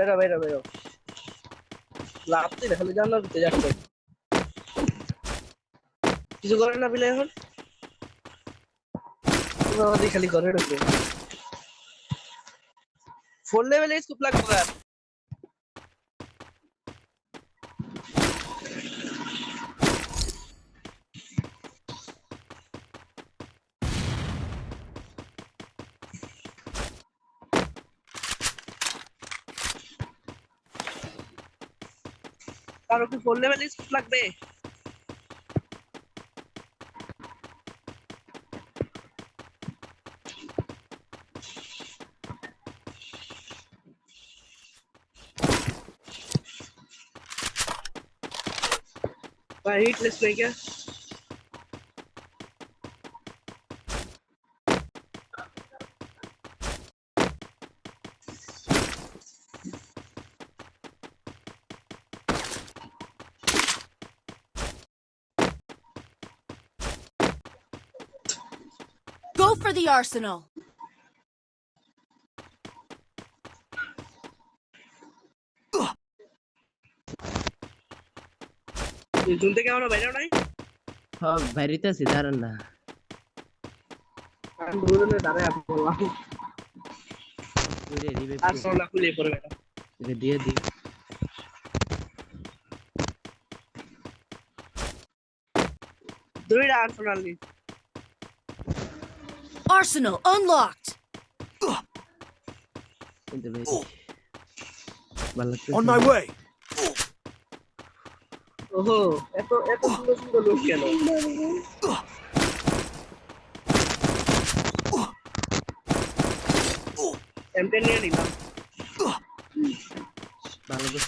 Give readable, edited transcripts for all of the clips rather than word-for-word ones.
বেরো বেরো বেরো লাভতে খালি জানলার ভিতরে যাচ্ছে কিছু করে না বিলে এখন আমাদের খালি ঘরে ঢুকে 4 লেভেলে স্কুপ লাগবে আর কারো কি 4 লেভেলে স্কুপ লাগবে भाई हिट लिस्ट नहीं क्या Go for the arsenal. झुंडे क्या होना बैठा नहीं हाँ भैरिता सिधारन ना हम दूर में दारे आप बोला पूरे रिवे आज सोना खुले पर बैठा ये दिए दी दूर डांस सोना ली Arsenal unlocked. इधर भेज On my way. ओहो ऐतो सुंदर लोग क्या लो M10 नहीं ना बांग्लादेश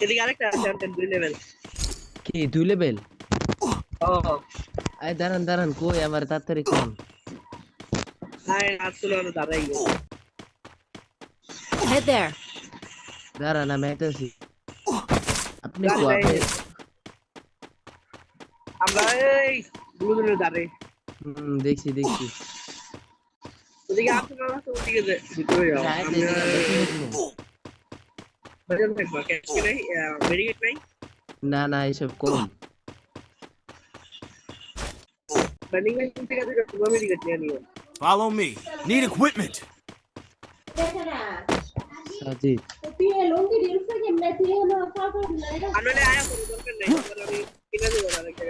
यदि क्या रखता है M10 2 लेवल কি 2 লেভেল ओह আয় দাঁড়ান দাঁড়ান কই আমার তাড়াতাড়ি কোন हाय आज सुनो ना दारे ही Head there. দাঁড়ান আমি আইতাছি আপনি দাঁড়ান, কো আপনি আমরা এই দুজন দাঁড়ে দেখছি দেখছি ওদিকে আসো না তো ওদিকে ভিতরে যাও আমরা বাজার থাকবা ক্যাশ কি নাই মেডিকেট নাই না না এসব কম রানিং লাইন থেকে থেকে তুমি মেডিকেট নিয়ে নিও Follow me. Need equipment. Sajid আমরা আয়া করব দরকার নাই আমি কিনে দেব না একটা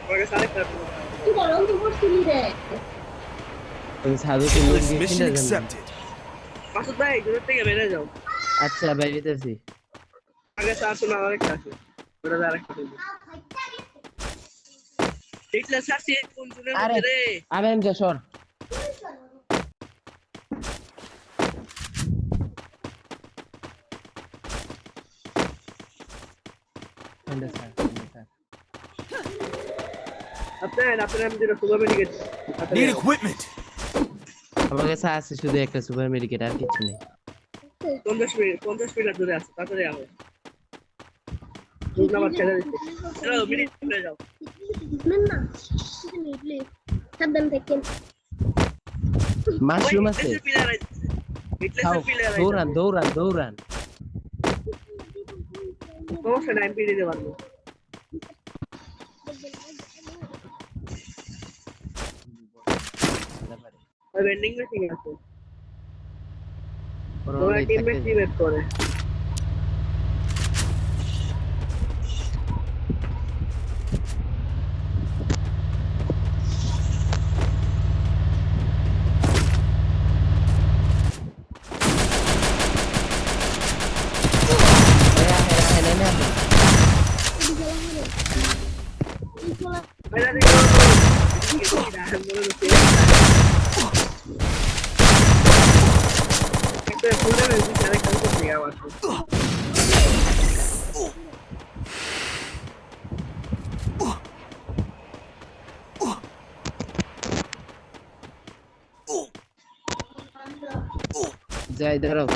পরে সারে কাটব তুমি সাজুকে This লুঙ্গি mission কিনে দেন accepted. মাসুদ ভাই দূর থেকে বেরে যাও আচ্ছা বাইরেতেছি আগে সার শোনা আরেকটা আছে ওটা আরেকটা দেব দেখলে স্যার সে কোন জনের আরে মধ্যে রে আমি এমজে সর আপনার আমি যেটা সুগার মেডিকেট Need equipment. আমার কাছে আছে শুধু একটা সুপার মেডিকেট আর কিছু নেই 50 মিনিট ধরে আছে তাড়াতাড়ি আও দুটো নাম্বার ছেড়ে দিতে চলো মিনিট চলে যাও মাশরুম আছে খাও পিলার দৌড়ান দৌড়ান দৌড়ান সমস্যা নাই এমপি দিতে পারবো ওই ভেন্ডিং মেশিন আছে তোমরা টিমমেট টিমেট করে মেরা দিও একটা ফুলে মেশিন আরেকটা করতে যাওয়া আছে যাই দাঁড়াও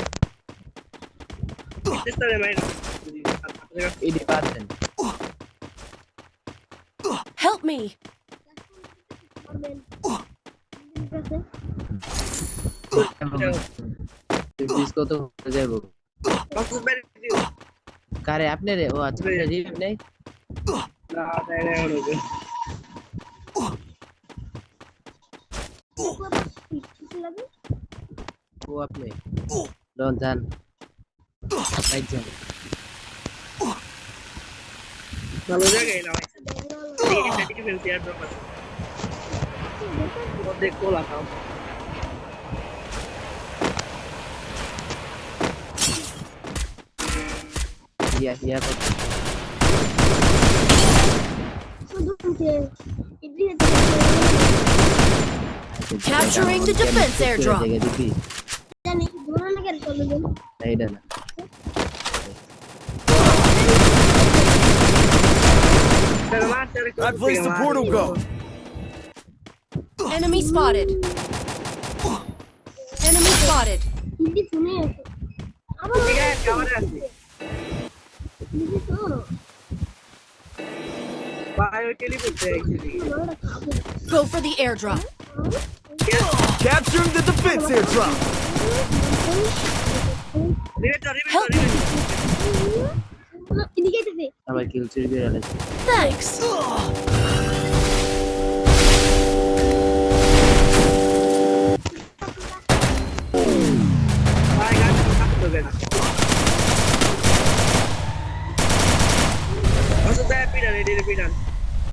চেষ্টা রে ভাই এডি বাদ দেন Help me. ডিসকো তো হয়ে যাবো মাসুদ ভাই দিও কারে আপনি রে ও আচ্ছা রিভিউ নেই না তাই না ওরকম ও আপনি ডন জান রাইট জান ভালো জায়গায় না ভাই এই একটা ডিফেন্স এয়ার ড্রপ আছে ও দেখো লাগাও ইয়া তো Capturing the defense airdrop. জায়গা দিবি এইটা না pero más cerca I placed the portal go. Enemy spotted. Enemy spotted. ঠিক আছে কামারে আছে ভাই ওই টেলিপোর্টে actually Go for the airdrop. Capturing the defense airdrop. Help me. আমার কিল চুরি করে আলে Thanks. ভাই গান থাকতে হবে না মাসুদ ভাই পিডান এডি পিডান